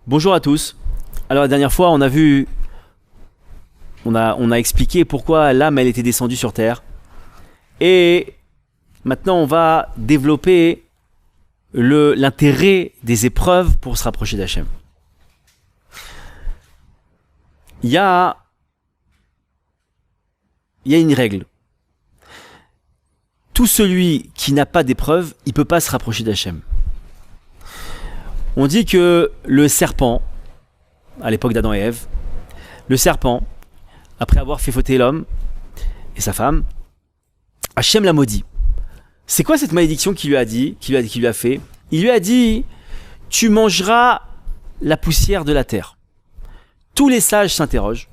Bonjour à tous. Alors la dernière fois, on a expliqué pourquoi l'âme elle était descendue sur terre. Et maintenant, on va développer l'intérêt des épreuves pour se rapprocher d'Hachem. Il y a une règle. Tout celui qui n'a pas d'épreuve, il ne peut pas se rapprocher d'Hachem. On dit que le serpent, à l'époque d'Adam et Ève, le serpent, après avoir fait fauter l'homme et sa femme, Hachem l'a maudit. C'est quoi cette malédiction qu'il lui a fait? Il lui a dit, tu mangeras la poussière de la terre. Tous les sages s'interrogent.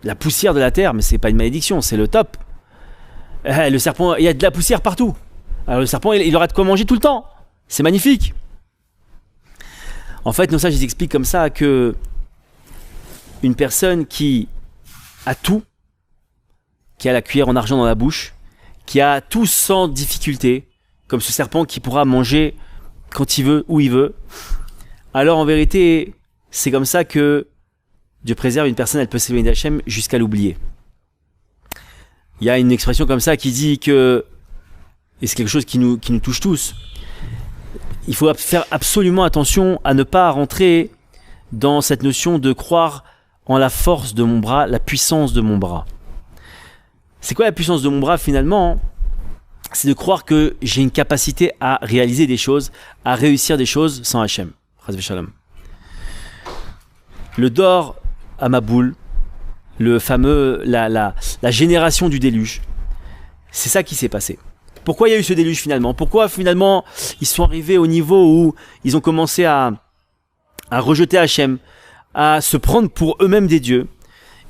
La poussière de la terre, mais c'est pas une malédiction, c'est le top. Le serpent, il y a de la poussière partout. Alors le serpent, il aura de quoi manger tout le temps. C'est magnifique. En fait, nos sages, ils expliquent comme ça que une personne qui a tout, qui a la cuillère en argent dans la bouche, qui a tout sans difficulté, comme ce serpent qui pourra manger quand il veut, où il veut, alors en vérité, c'est comme ça que Dieu préserve une personne, elle peut s'éloigner d'Hachem jusqu'à l'oublier. Il y a une expression comme ça qui dit que, et c'est quelque chose qui nous touche tous, il faut faire absolument attention à ne pas rentrer dans cette notion de croire en la force de mon bras, la puissance de mon bras. C'est quoi la puissance de mon bras finalement? C'est de croire que j'ai une capacité à réaliser des choses, à réussir des choses sans Hachem. Le Dor à Maboul, le fameux, la génération du déluge, c'est ça qui s'est passé. Pourquoi il y a eu ce déluge finalement? Pourquoi finalement ils sont arrivés au niveau où ils ont commencé à rejeter Hachem, à se prendre pour eux-mêmes des dieux?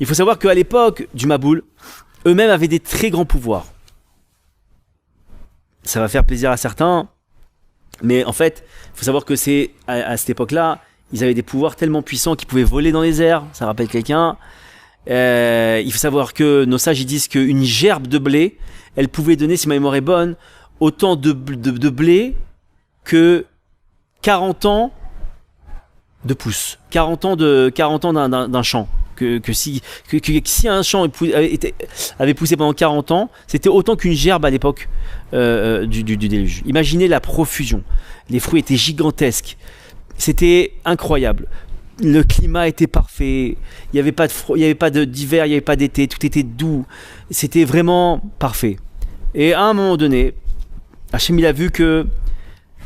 Il faut savoir qu'à l'époque du Maboul, eux-mêmes avaient des très grands pouvoirs. Ça va faire plaisir à certains, mais en fait, il faut savoir que c'est à cette époque-là, ils avaient des pouvoirs tellement puissants qu'ils pouvaient voler dans les airs. Ça rappelle quelqu'un. Il faut savoir que nos sages ils disent qu'une gerbe de blé, elle pouvait donner, si ma mémoire est bonne, autant de blé que 40 ans de pousse. 40 ans d'un champ. Que si un champ avait poussé pendant 40 ans, c'était autant qu'une gerbe à l'époque du déluge. Imaginez la profusion. Les fruits étaient gigantesques. C'était incroyable. Le climat était parfait. Il n'y avait pas d'hiver, il n'y avait pas d'été. Tout était doux. C'était vraiment parfait. Et à un moment donné, Hachem il a vu que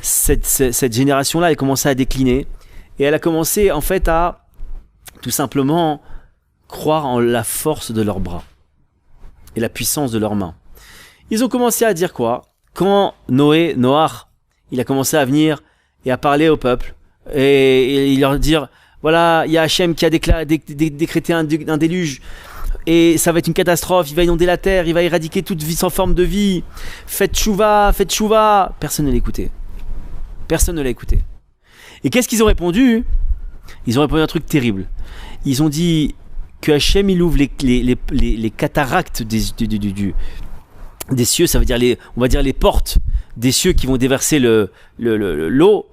cette génération-là, elle commençait à décliner. Et elle a commencé en fait à tout simplement croire en la force de leurs bras et la puissance de leurs mains. Ils ont commencé à dire quoi? Quand Noach, il a commencé à venir et à parler au peuple et il leur dire voilà, il y a Hachem qui a décrété un déluge et ça va être une catastrophe, il va inonder la terre, il va éradiquer toute vie sans forme de vie, faites tchouva. Personne ne l'écoutait. Et qu'est-ce qu'ils ont répondu? Ils ont répondu un truc terrible. Ils ont dit que Hachem il ouvre les cataractes des cieux, ça veut dire on va dire les portes des cieux qui vont déverser l'eau.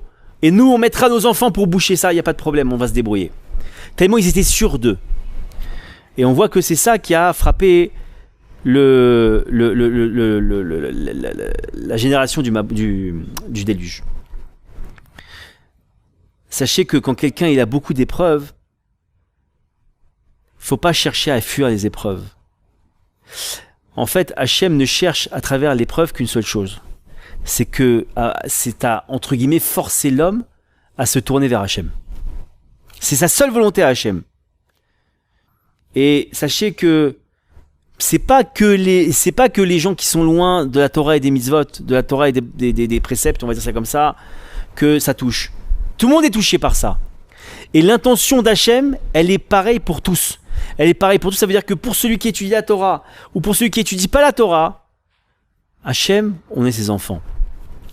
Et nous, on mettra nos enfants pour boucher ça, il n'y a pas de problème, on va se débrouiller. Tellement ils étaient sûrs d'eux. Et on voit que c'est ça qui a frappé la génération du déluge. Sachez que quand quelqu'un il a beaucoup d'épreuves, il ne faut pas chercher à fuir les épreuves. En fait, Hachem ne cherche à travers l'épreuve qu'une seule chose. C'est à, entre guillemets, forcer l'homme à se tourner vers Hachem. C'est sa seule volonté à Hachem. Et sachez que c'est pas que les gens qui sont loin de la Torah et des mitzvot, de la Torah et des préceptes, on va dire ça comme ça, que ça touche. Tout le monde est touché par ça. Et l'intention d'Hachem, elle est pareille pour tous. Ça veut dire que pour celui qui étudie la Torah ou pour celui qui étudie pas la Torah, Hachem, on est ses enfants.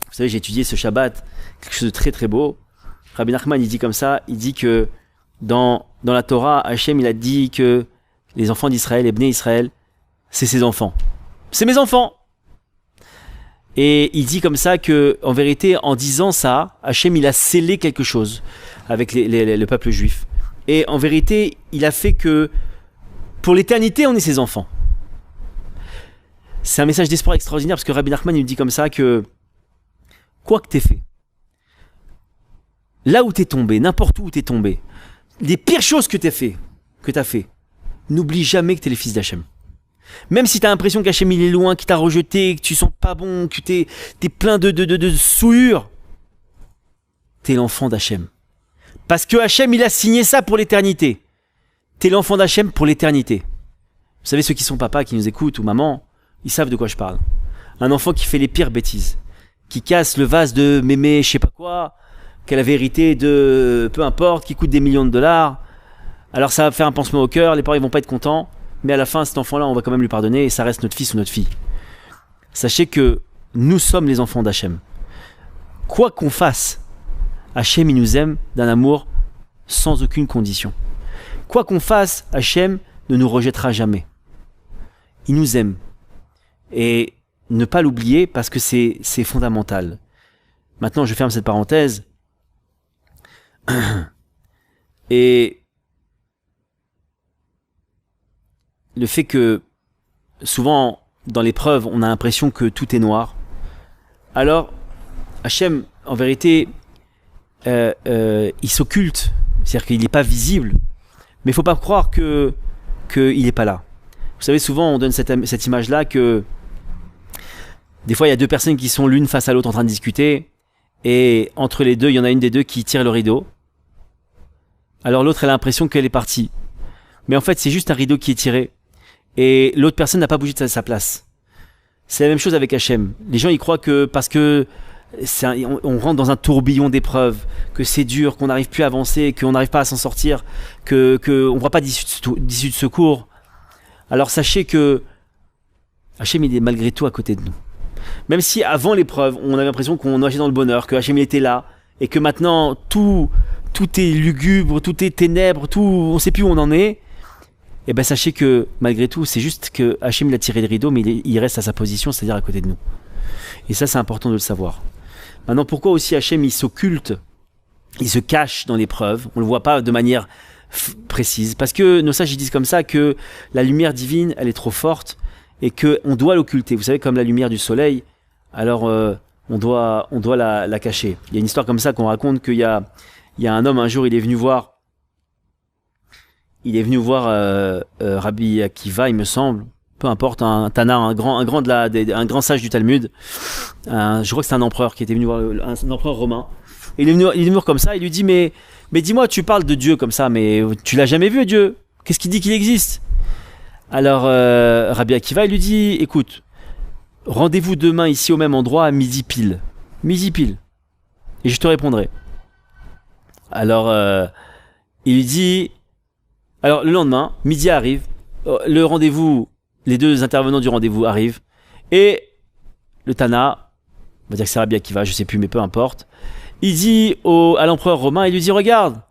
Vous savez, j'ai étudié ce Shabbat, quelque chose de très très beau. Rabbi Nachman, il dit comme ça, il dit que dans la Torah, Hachem, il a dit que les enfants d'Israël, les Bnei Israël, c'est ses enfants. C'est mes enfants. Et il dit comme ça que, en vérité, en disant ça, Hachem, il a scellé quelque chose avec le peuple juif. Et en vérité, il a fait que, pour l'éternité, on est ses enfants. C'est un message d'espoir extraordinaire parce que Rabbi Nachman, il nous dit comme ça que, quoi que t'aies fait, là où t'es tombé, n'importe où t'es tombé, les pires choses que t'as fait, n'oublie jamais que t'es le fils d'Hachem. Même si t'as l'impression qu'Hachem il est loin, qu'il t'a rejeté, que tu sens pas bon, que t'es plein de souillure, t'es l'enfant d'Hachem. Parce que Hachem il a signé ça pour l'éternité. T'es l'enfant d'Hachem pour l'éternité. Vous savez, ceux qui sont papas, qui nous écoutent, ou maman, ils savent de quoi je parle. Un enfant qui fait les pires bêtises, qui casse le vase de mémé, je sais pas quoi, qu'elle avait hérité de peu importe, qui coûte des millions de dollars. Alors ça va faire un pansement au cœur, les parents ils vont pas être contents, mais à la fin cet enfant-là on va quand même lui pardonner et ça reste notre fils ou notre fille. Sachez que nous sommes les enfants d'Hachem. Quoi qu'on fasse, Hachem il nous aime d'un amour sans aucune condition. Quoi qu'on fasse, Hachem ne nous rejettera jamais. Il nous aime. Et ne pas l'oublier parce que c'est fondamental. Maintenant je ferme cette parenthèse. Et le fait que souvent dans l'épreuve on a l'impression que tout est noir, alors Hachem en vérité il s'occulte, c'est-à-dire qu'il n'est pas visible, mais il ne faut pas croire qu'il n'est pas là. Vous savez, souvent on donne cette image là que des fois il y a deux personnes qui sont l'une face à l'autre en train de discuter et entre les deux il y en a une des deux qui tire le rideau. Alors l'autre elle a l'impression qu'elle est partie. Mais en fait c'est juste un rideau qui est tiré. Et l'autre personne n'a pas bougé de sa place. C'est la même chose avec Hachem. Les gens ils croient que parce que on rentre dans un tourbillon d'épreuves, que c'est dur, qu'on n'arrive plus à avancer, qu'on n'arrive pas à s'en sortir, qu'on ne voit pas d'issue de secours. Alors sachez que Hachem il est malgré tout à côté de nous. Même si avant l'épreuve on avait l'impression qu'on nageait dans le bonheur, que Hachem il était là, et que maintenant tout est lugubre, tout est ténèbres, on ne sait plus où on en est, et ben sachez que malgré tout, c'est juste que Hachem il a tiré le rideau, mais il reste à sa position, c'est-à-dire à côté de nous. Et ça, c'est important de le savoir. Maintenant, pourquoi aussi Hachem il s'occulte, il se cache dans l'épreuve, on ne le voit pas de manière précise, parce que nos sages ils disent comme ça que la lumière divine, elle est trop forte, et qu'on doit l'occulter. Vous savez, comme la lumière du soleil, alors on doit la cacher. Il y a une histoire comme ça qu'on raconte qu'il y a un homme, un jour, il est venu voir Rabbi Akiva, il me semble, peu importe, un Tana, un grand sage du Talmud. Je crois que c'est un empereur qui était venu voir un empereur romain. Et il est venu voir comme ça, il lui dit mais dis-moi, tu parles de Dieu comme ça, mais tu l'as jamais vu Dieu? Qu'est-ce qui dit qu'il existe? Alors Rabbi Akiva il lui dit écoute, rendez-vous demain ici au même endroit à midi pile, et je te répondrai. Alors il lui dit, alors le lendemain midi arrive, le rendez-vous, les deux intervenants du rendez-vous arrivent, et le Tana, on va dire que c'est Rabbi Akiva, je sais plus mais peu importe, il dit à l'empereur romain, il lui dit regarde,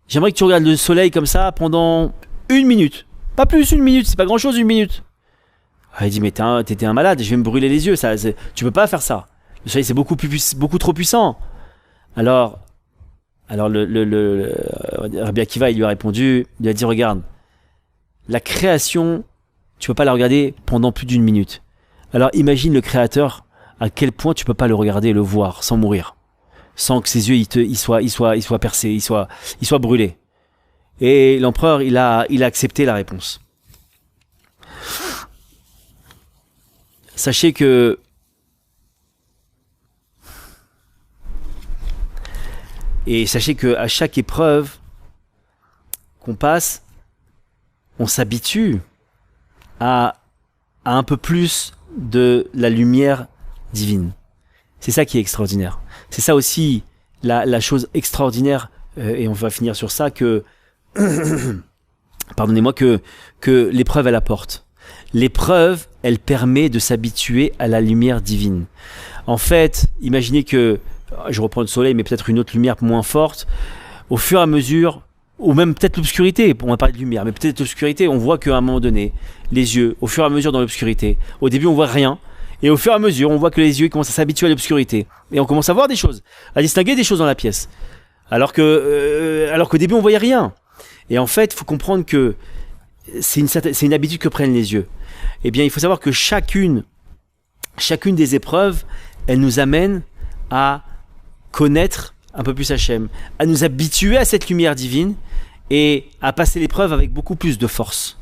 j'aimerais que tu regardes le soleil comme ça pendant 1 minute. Pas plus, 1 minute, c'est pas grand chose 1 minute. Ah, il dit mais t'étais un malade, je vais me brûler les yeux, tu peux pas faire ça. Le soleil c'est beaucoup trop puissant. Alors le Rabbi Akiva il lui a répondu, il lui a dit regarde, la création, tu peux pas la regarder pendant plus d'1 minute. Alors imagine le créateur, à quel point tu peux pas le regarder et le voir sans mourir, sans que ses yeux ils soient percés, ils soient brûlés. Et l'empereur, il a accepté la réponse. Sachez que à chaque épreuve qu'on passe, on s'habitue à un peu plus de la lumière divine. C'est ça qui est extraordinaire. C'est ça aussi la chose extraordinaire, et on va finir sur ça, que pardonnez-moi, que l'épreuve elle apporte. L'épreuve, elle permet de s'habituer à la lumière divine. En fait, imaginez que, je reprends le soleil, mais peut-être une autre lumière moins forte, au fur et à mesure, ou même peut-être l'obscurité, on va parler de lumière, mais peut-être l'obscurité, on voit qu'à un moment donné, les yeux, au fur et à mesure dans l'obscurité, au début on voit rien, Et au fur et à mesure, on voit que les yeux commencent à s'habituer à l'obscurité. Et on commence à voir des choses, à distinguer des choses dans la pièce. Alors qu'au début, on voyait rien. Et en fait, il faut comprendre que c'est une habitude que prennent les yeux. Eh bien, il faut savoir que chacune des épreuves, elle nous amène à connaître un peu plus Hachem, à nous habituer à cette lumière divine et à passer l'épreuve avec beaucoup plus de force.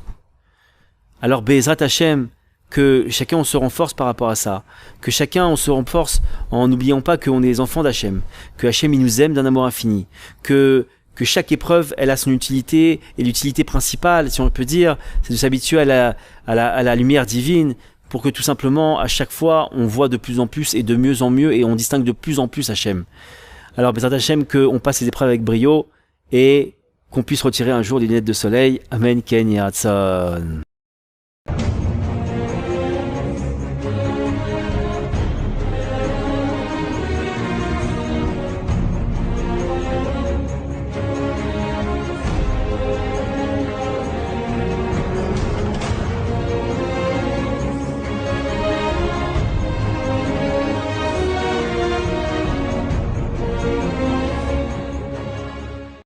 Alors, Be'ezrat Hachem, que chacun on se renforce par rapport à ça, que chacun on se renforce en n'oubliant pas qu'on est les enfants d'Hachem, que Hachem il nous aime d'un amour infini, que chaque épreuve elle a son utilité, et l'utilité principale, si on peut dire, c'est de s'habituer à la lumière divine, pour que tout simplement à chaque fois on voit de plus en plus et de mieux en mieux et on distingue de plus en plus Hachem. Alors Be'ezrat Hachem, qu'on passe les épreuves avec brio et qu'on puisse retirer un jour des lunettes de soleil. Amen Ken Yeratzon.